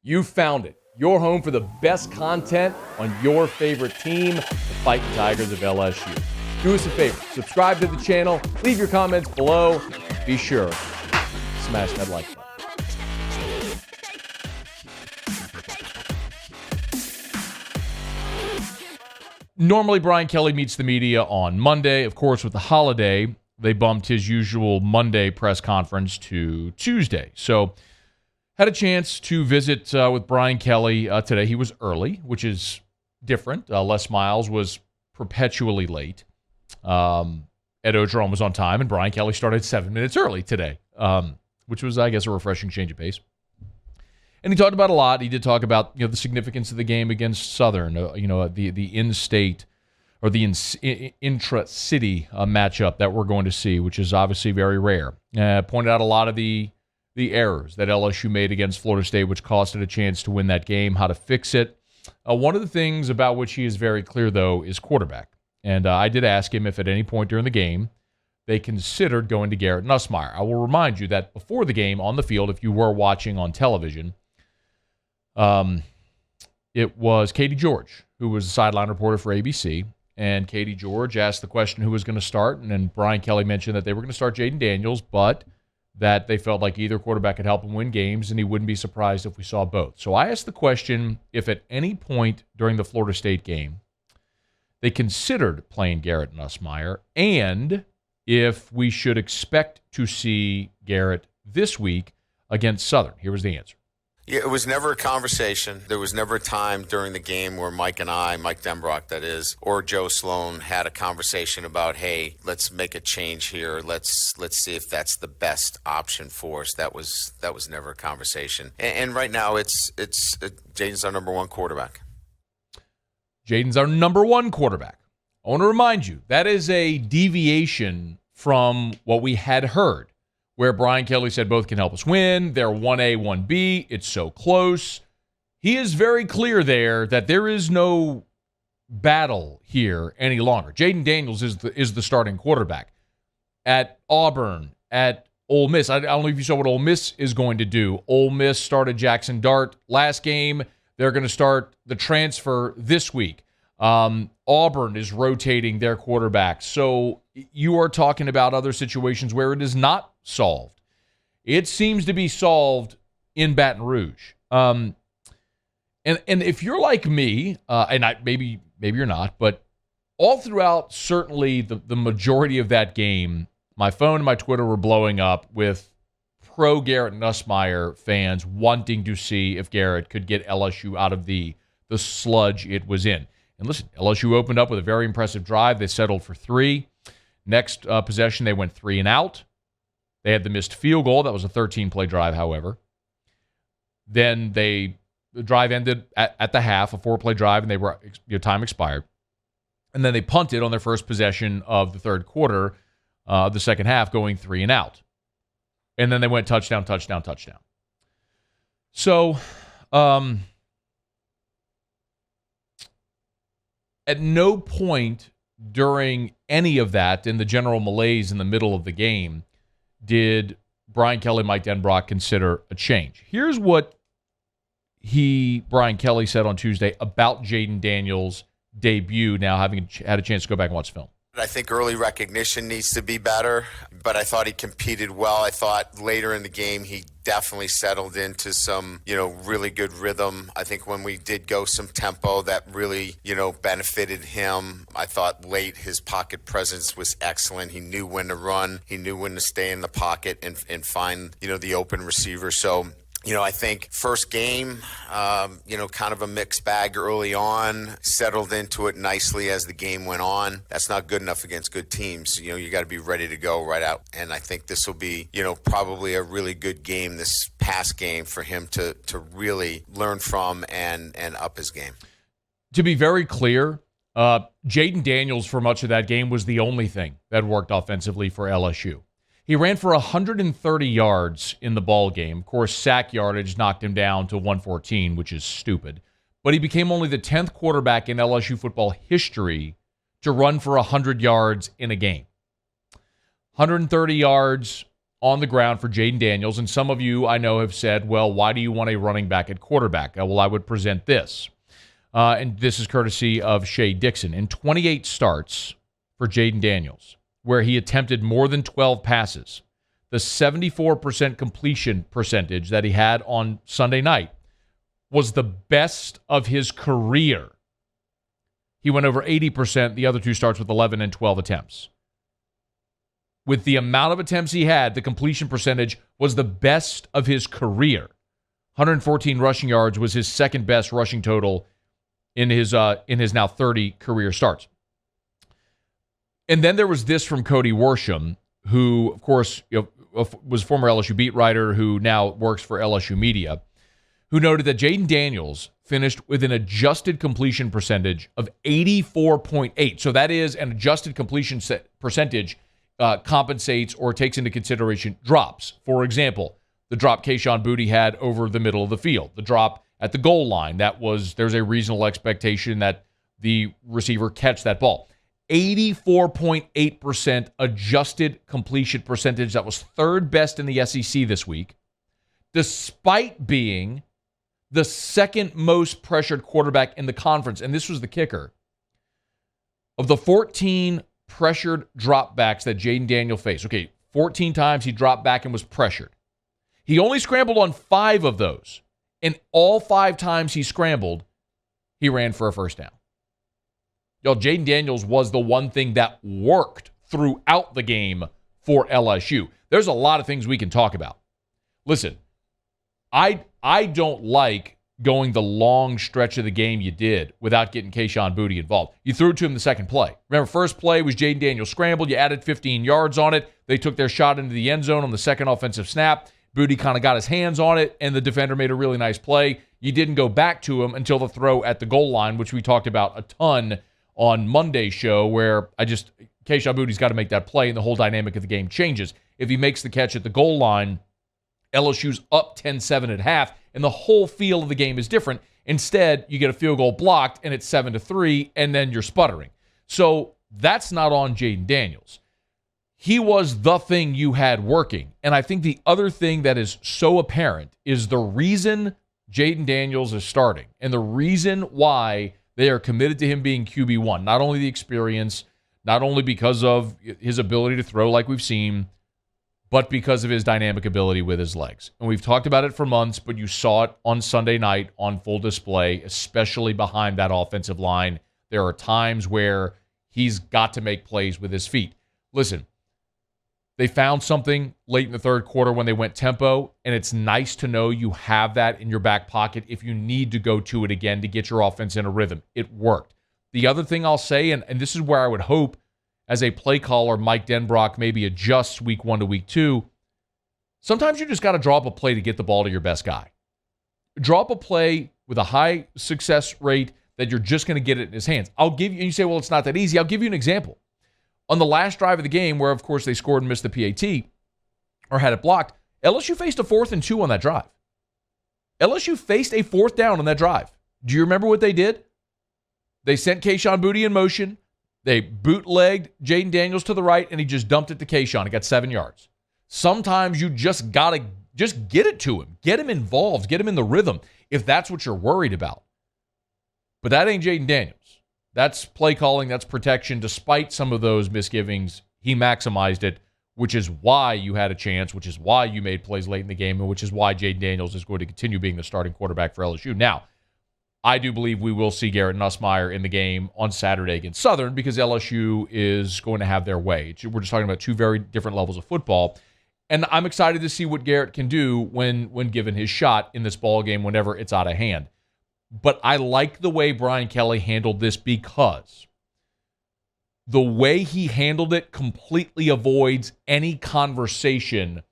You found it. Your home for the best content on your favorite team, the Fighting Tigers of LSU. Do us a favor. Subscribe to the channel. Leave your comments below. Be sure to smash that like button. Normally, Brian Kelly meets the media on Monday. Of course, with the holiday, they bumped his usual Monday press conference to Tuesday. So, had a chance to visit with Brian Kelly today. He was early, which is different. Les Miles was perpetually late. Ed Ogeron was on time, and Brian Kelly started 7 minutes early today, which was, I guess, a refreshing change of pace. And he talked about a lot. He did talk about the significance of the game against Southern, the in-state or the intra-city matchup that we're going to see, which is obviously very rare. Pointed out a lot of the errors that LSU made against Florida State, which cost it a chance to win that game, how to fix it. One of the things about which he is very clear, though, is quarterback. And I did ask him if at any point during the game they considered going to Garrett Nussmeier. I will remind you that before the game on the field, if you were watching on television, it was Katie George, who was the sideline reporter for ABC. And Katie George asked the question who was going to start. And then Brian Kelly mentioned that they were going to start Jayden Daniels, but that they felt like either quarterback could help him win games, and he wouldn't be surprised if we saw both. So I asked the question if at any point during the Florida State game they considered playing Garrett Nussmeier, and if we should expect to see Garrett this week against Southern. Here was the answer. Yeah, it was never a conversation. There was never a time during the game where Mike Denbrock, that is, or Joe Sloan had a conversation about, hey, let's make a change here. Let's see if that's the best option for us. That was never a conversation. And right now, it's Jayden's our number one quarterback. Jayden's our number one quarterback. I want to remind you, that is a deviation from what we had heard, where Brian Kelly said both can help us win. They're 1A, 1B. It's so close. He is very clear there that there is no battle here any longer. Jayden Daniels is the starting quarterback. At Auburn, at Ole Miss, I don't know if you saw what Ole Miss is going to do. Ole Miss started Jackson Dart last game. They're going to start the transfer this week. Auburn is rotating their quarterback. So you are talking about other situations where it is not solved. It seems to be solved in Baton Rouge. And if you're like me, maybe you're not, but all throughout certainly the majority of that game, my phone and my Twitter were blowing up with pro Garrett Nussmeier fans wanting to see if Garrett could get LSU out of the sludge it was in. And listen, LSU opened up with a very impressive drive. They settled for 3. Next possession, they went 3 and out. They had the missed field goal. That was a 13-play drive, however. Then the drive ended at the half, a 4-play drive, and they were time expired. And then they punted on their first possession of the third quarter, the second half, going 3 and out. And then they went touchdown, touchdown, touchdown. So, at no point during any of that, in the general malaise in the middle of the game, did Brian Kelly, Mike Denbrock consider a change. Here's what Brian Kelly said on Tuesday about Jayden Daniels' debut, now having had a chance to go back and watch film. I think early recognition needs to be better, but I thought he competed well. I thought later in the game he definitely settled into some, really good rhythm. I think when we did go some tempo, that really, benefited him. I thought late his pocket presence was excellent. He knew when to run. He knew when to stay in the pocket and find, the open receiver. So, I think first game, kind of a mixed bag early on, settled into it nicely as the game went on. That's not good enough against good teams. You got to be ready to go right out. And I think this will be, probably a really good game, this past game, for him to really learn from and up his game. To be very clear, Jayden Daniels for much of that game was the only thing that worked offensively for LSU. He ran for 130 yards in the ball game. Of course, sack yardage knocked him down to 114, which is stupid. But he became only the 10th quarterback in LSU football history to run for 100 yards in a game. 130 yards on the ground for Jayden Daniels. And some of you I know have said, well, why do you want a running back at quarterback? Well, I would present this. And this is courtesy of Shea Dixon. In 28 starts for Jayden Daniels, where he attempted more than 12 passes, the 74% completion percentage that he had on Sunday night was the best of his career. He went over 80%. The other two starts with 11 and 12 attempts. With the amount of attempts he had, the completion percentage was the best of his career. 114 rushing yards was his second best rushing total in his now 30 career starts. And then there was this from Cody Worsham, who, of course, was former LSU beat writer who now works for LSU Media, who noted that Jayden Daniels finished with an adjusted completion percentage of 84.8. So that is an adjusted completion percentage compensates or takes into consideration drops. For example, the drop Kayshon Boutte had over the middle of the field, the drop at the goal line. There's a reasonable expectation that the receiver catch that ball. 84.8% adjusted completion percentage. That was third best in the SEC this week, despite being the second most pressured quarterback in the conference. And this was the kicker. Of the 14 pressured dropbacks that Jayden Daniels faced, 14 times he dropped back and was pressured. He only scrambled on 5 of those. And all 5 times he scrambled, he ran for a first down. Jayden Daniels was the one thing that worked throughout the game for LSU. There's a lot of things we can talk about. Listen, I don't like going the long stretch of the game you did without getting Kayshon Boutte involved. You threw it to him the second play. Remember, first play was Jayden Daniels scrambled. You added 15 yards on it. They took their shot into the end zone on the second offensive snap. Boutte kind of got his hands on it, and the defender made a really nice play. You didn't go back to him until the throw at the goal line, which we talked about a ton on Monday's show, where Kayshon Boutte's got to make that play, and the whole dynamic of the game changes. If he makes the catch at the goal line, LSU's up 10-7 at half, and the whole feel of the game is different. Instead, you get a field goal blocked, and it's 7-3, and then you're sputtering. So that's not on Jayden Daniels. He was the thing you had working. And I think the other thing that is so apparent is the reason Jayden Daniels is starting and the reason why they are committed to him being QB1. Not only the experience, not only because of his ability to throw like we've seen, but because of his dynamic ability with his legs. And we've talked about it for months, but you saw it on Sunday night on full display, especially behind that offensive line. There are times where he's got to make plays with his feet. Listen, they found something late in the third quarter when they went tempo, and it's nice to know you have that in your back pocket if you need to go to it again to get your offense in a rhythm. It worked. The other thing I'll say, and this is where I would hope as a play caller, Mike Denbrock maybe adjusts week 1 to week 2, sometimes you just got to draw up a play to get the ball to your best guy. Draw up a play with a high success rate that you're just going to get it in his hands. I'll give you, and you say, well, it's not that easy. I'll give you an example. On the last drive of the game, where, of course, they scored and missed the PAT, or had it blocked, LSU faced a 4th and 2 on that drive. LSU faced a 4th down on that drive. Do you remember what they did? They sent Kayshon Boutte in motion. They bootlegged Jayden Daniels to the right, and he just dumped it to Kayshon. He got 7 yards. Sometimes you just got to just get it to him. Get him involved. Get him in the rhythm if that's what you're worried about. But that ain't Jayden Daniels. That's play calling, that's protection. Despite some of those misgivings, he maximized it, which is why you had a chance, which is why you made plays late in the game, and which is why Jayden Daniels is going to continue being the starting quarterback for LSU. Now, I do believe we will see Garrett Nussmeier in the game on Saturday against Southern because LSU is going to have their way. We're just talking about 2 very different levels of football. And I'm excited to see what Garrett can do when given his shot in this ball game whenever it's out of hand. But I like the way Brian Kelly handled this because the way he handled it completely avoids any conversation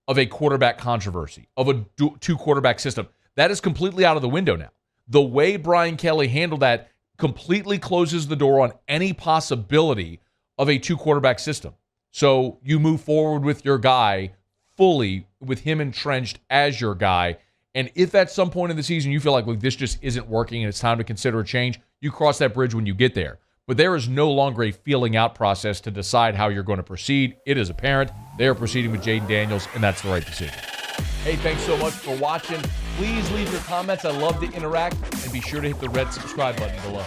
of a quarterback controversy, of a 2-quarterback system. That is completely out of the window now. The way Brian Kelly handled that completely closes the door on any possibility of a 2-quarterback system. So you move forward with your guy fully, with him entrenched as your guy. And if at some point in the season you feel like, look, this just isn't working and it's time to consider a change, you cross that bridge when you get there. but there is no longer a feeling out process to decide how you're going to proceed. It is apparent they are proceeding with Jayden Daniels, and that's the right decision. Hey, thanks so much for watching. Please leave your comments. I love to interact, and be sure to hit the red subscribe button below.